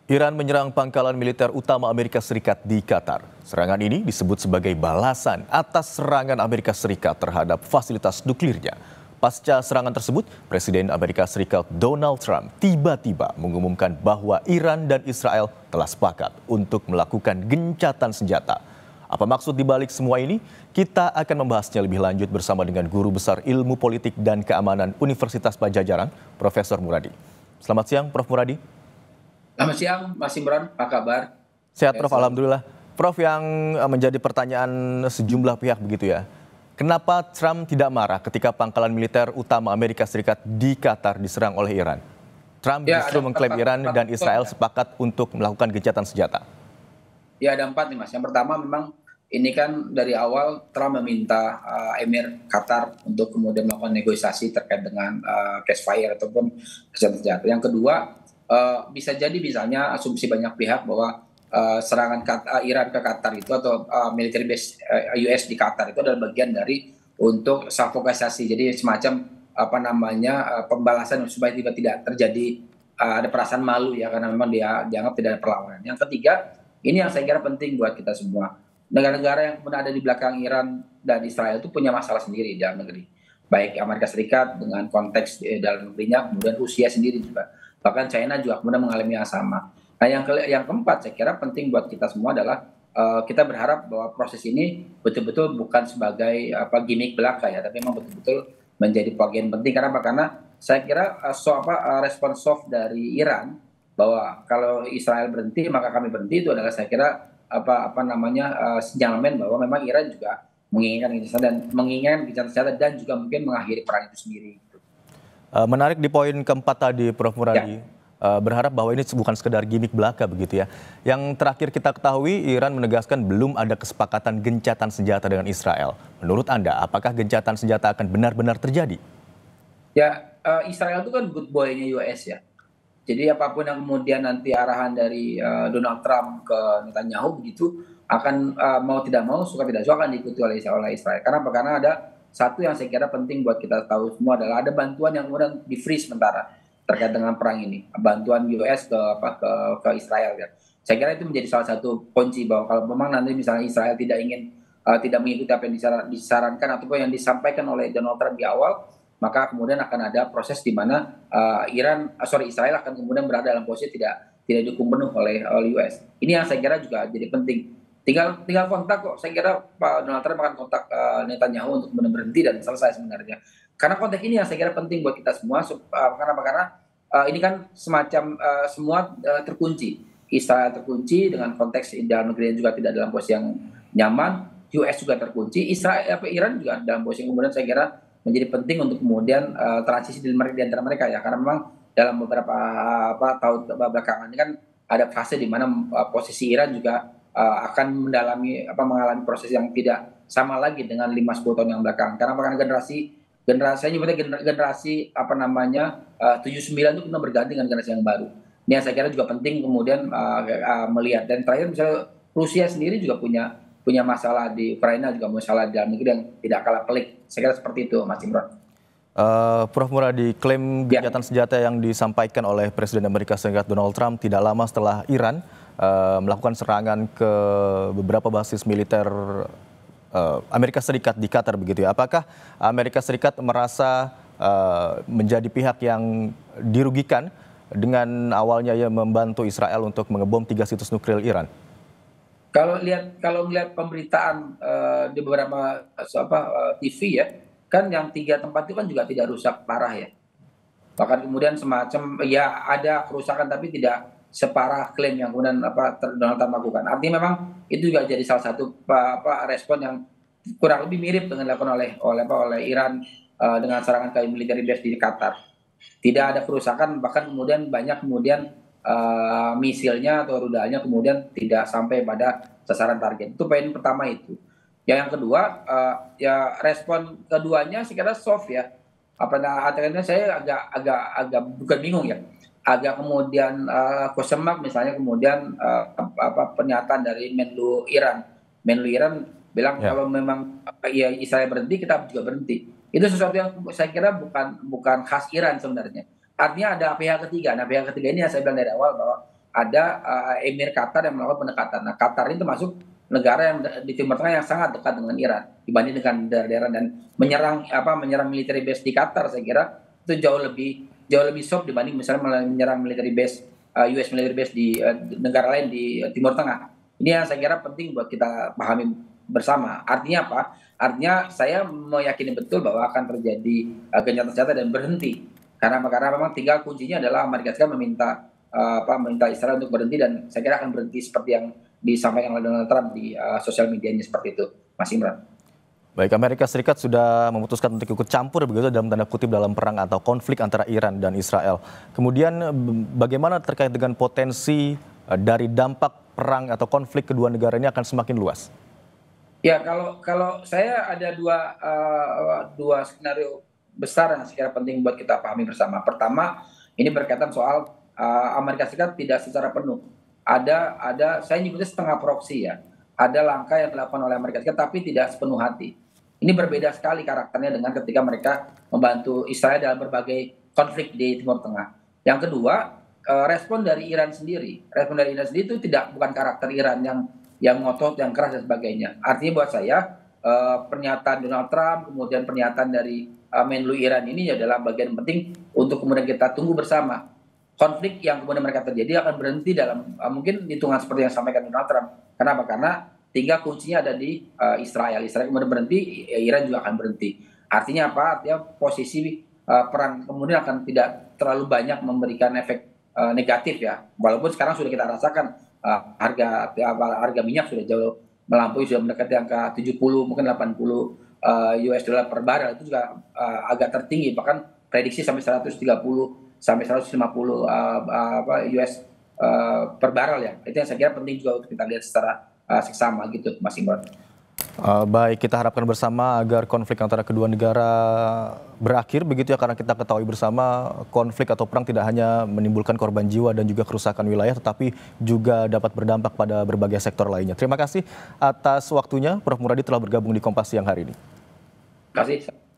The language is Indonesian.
Iran menyerang pangkalan militer utama Amerika Serikat di Qatar. Serangan ini disebut sebagai balasan atas serangan Amerika Serikat terhadap fasilitas nuklirnya. Pasca serangan tersebut, Presiden Amerika Serikat Donald Trump tiba-tiba mengumumkan bahwa Iran dan Israel telah sepakat untuk melakukan gencatan senjata. Apa maksud dibalik semua ini? Kita akan membahasnya lebih lanjut bersama dengan Guru Besar Ilmu Politik dan Keamanan Universitas Padjadjaran, Profesor Muradi. Selamat siang, Prof. Muradi. Selamat siang, Mas Imron. Apa kabar? Sehat, Prof. Alhamdulillah. Prof, yang menjadi pertanyaan sejumlah pihak begitu ya. Kenapa Trump tidak marah ketika pangkalan militer utama Amerika Serikat di Qatar diserang oleh Iran? Trump justru mengklaim Iran dan Israel sepakat untuk melakukan gencatan senjata. Ya, ada 4 nih, Mas. Yang pertama memang ini kan dari awal Trump meminta Emir Qatar untuk kemudian melakukan negosiasi terkait dengan ceasefire ataupun gencatan senjata. Yang kedua, bisa jadi misalnya asumsi banyak pihak bahwa serangan Iran ke Qatar itu atau military base US di Qatar itu adalah bagian dari untuk sufokasi, jadi semacam pembalasan supaya tidak terjadi ada perasaan malu ya, karena memang dia dianggap tidak ada perlawanan. Yang ketiga, ini yang saya kira penting buat kita semua. Negara-negara yang kemudian ada di belakang Iran dan Israel itu punya masalah sendiri di dalam negeri, baik Amerika Serikat dengan konteks dalam negerinya, kemudian Rusia sendiri juga. Bahkan China juga kemudian mengalami yang sama. Nah, yang keempat saya kira penting buat kita semua adalah kita berharap bahwa proses ini betul-betul bukan sebagai gimmick belaka ya, tapi memang betul-betul menjadi bagian penting. Karena saya kira respon soft dari Iran bahwa kalau Israel berhenti maka kami berhenti itu adalah saya kira sinyalemen bahwa memang Iran juga menginginkan gencatan senjata dan juga mungkin mengakhiri perang itu sendiri. Menarik di poin keempat tadi, Prof. Muradi. Ya. Berharap bahwa ini bukan sekedar gimmick belaka begitu ya. Yang terakhir kita ketahui, Iran menegaskan belum ada kesepakatan gencatan senjata dengan Israel. Menurut Anda, apakah gencatan senjata akan benar-benar terjadi? Ya, Israel itu kan good boy-nya US ya. Jadi apapun yang kemudian nanti arahan dari Donald Trump ke Netanyahu begitu akan mau tidak mau, suka tidak suka akan diikuti oleh Israel. Karena ada satu yang saya kira penting buat kita tahu semua adalah ada bantuan yang kemudian di freeze sementara terkait dengan perang ini, bantuan US ke Israel ya. Saya kira itu menjadi salah satu kunci bahwa kalau memang nanti misalnya Israel tidak mengikuti apa yang disarankan ataupun yang disampaikan oleh Donald Trump di awal, maka kemudian akan ada proses di mana Israel akan kemudian berada dalam posisi tidak didukung penuh oleh US. Ini yang saya kira juga jadi penting. Tinggal kontak kok. Saya kira Pak Donald Trump akan kontak Netanyahu untuk berhenti dan selesai sebenarnya. Karena konteks ini yang saya kira penting buat kita semua. Karena ini kan semacam semua terkunci. Israel terkunci dengan konteks dalam negeri juga tidak dalam posisi yang nyaman. US juga terkunci. Iran juga dalam posisi yang kemudian saya kira menjadi penting untuk kemudian transisi di antara mereka ya. Karena memang dalam beberapa tahun belakangan ini kan ada fase di mana posisi Iran juga akan mengalami proses yang tidak sama lagi dengan 5-10 tahun yang belakang. Karena generasi 79 itu kita berganti dengan generasi yang baru. Ini yang saya kira juga penting kemudian melihat. Dan terakhir misalnya Rusia sendiri juga punya masalah di Ukraina, juga masalah di dalam negeri yang tidak kalah pelik. Saya kira seperti itu, Mas Imron. Prof. Muradi, klaim gencatan senjata yang disampaikan oleh Presiden Amerika Serikat Donald Trump tidak lama setelah Iran melakukan serangan ke beberapa basis militer Amerika Serikat di Qatar begitu ya. Apakah Amerika Serikat merasa menjadi pihak yang dirugikan dengan awalnya ya membantu Israel untuk mengebom 3 situs nuklir Iran? Kalau melihat pemberitaan di beberapa TV ya, kan yang 3 tempat itu kan juga tidak rusak parah ya. Bahkan kemudian semacam ya ada kerusakan tapi tidak separah klaim yang kemudian Donald Trump lakukan. Artinya memang itu juga jadi salah satu respon yang kurang lebih mirip dengan dilakukan oleh Iran dengan serangan ke military base di Qatar. Tidak ada kerusakan, bahkan kemudian banyak misilnya atau rudalnya kemudian tidak sampai pada sasaran target. Itu poin pertama itu. Yang kedua ya respon keduanya saya kira soft ya. Artinya saya agak bukan bingung ya. Agak kemudian question mark misalnya kemudian pernyataan dari Menlu Iran bilang kalau memang ya Israel berhenti kita juga berhenti. Itu sesuatu yang saya kira bukan khas Iran sebenarnya. Artinya ada pihak ketiga. Nah, pihak ketiga ini yang saya bilang dari awal bahwa ada Emir Qatar yang melakukan pendekatan. Nah, Qatar ini termasuk negara yang di Timur Tengah yang sangat dekat dengan Iran dibanding dengan daerah-daerah, dan menyerang military base di Qatar, saya kira itu jauh lebih soft dibanding misalnya menyerang military base US military base di negara lain di Timur Tengah. Ini yang saya kira penting buat kita pahami bersama. Artinya apa? Artinya saya meyakini betul bahwa akan terjadi gencatan senjata dan berhenti. Karena memang tinggal kuncinya adalah Amerika Serikat meminta Israel untuk berhenti, dan saya kira akan berhenti seperti yang disampaikan oleh Donald Trump di sosial medianya seperti itu, Mas Imran. Baik, Amerika Serikat sudah memutuskan untuk ikut campur begitu dalam tanda kutip dalam perang atau konflik antara Iran dan Israel. Kemudian bagaimana terkait dengan potensi dari dampak perang atau konflik kedua negara ini akan semakin luas? Ya, kalau saya ada dua skenario besar yang sekiranya penting buat kita pahami bersama. Pertama, ini berkaitan soal Amerika Serikat tidak secara penuh. Saya nyebutnya setengah proksi ya. Ada langkah yang dilakukan oleh Amerika Serikat tapi tidak sepenuh hati. Ini berbeda sekali karakternya dengan ketika mereka membantu Israel dalam berbagai konflik di Timur Tengah. Yang kedua, respon dari Iran sendiri. Respon dari Iran sendiri itu bukan karakter Iran yang ngotot, yang keras dan sebagainya. Artinya buat saya pernyataan Donald Trump, kemudian pernyataan dari Menlu Iran ini adalah bagian penting untuk kemudian kita tunggu bersama. Konflik yang kemudian mereka terjadi akan berhenti dalam mungkin hitungan seperti yang disampaikan Donald Trump. Kenapa? Karena tinggal kuncinya ada di Israel. Israel kemudian berhenti, Iran juga akan berhenti. Artinya apa? Artinya posisi perang kemudian akan tidak terlalu banyak memberikan efek negatif ya. Walaupun sekarang sudah kita rasakan harga minyak sudah jauh melampaui, sudah mendekati angka 70 mungkin 80 US dollar per barel, itu juga agak tertinggi, bahkan prediksi sampai 130 sampai 150 US per barel ya. Itu yang saya kira penting juga untuk kita lihat secara seksama gitu, Mas Imran. Baik, kita harapkan bersama agar konflik antara kedua negara berakhir begitu ya, karena kita ketahui bersama konflik atau perang tidak hanya menimbulkan korban jiwa dan juga kerusakan wilayah, tetapi juga dapat berdampak pada berbagai sektor lainnya. Terima kasih atas waktunya, Prof. Muradi telah bergabung di Kompas siang hari ini. Terima kasih.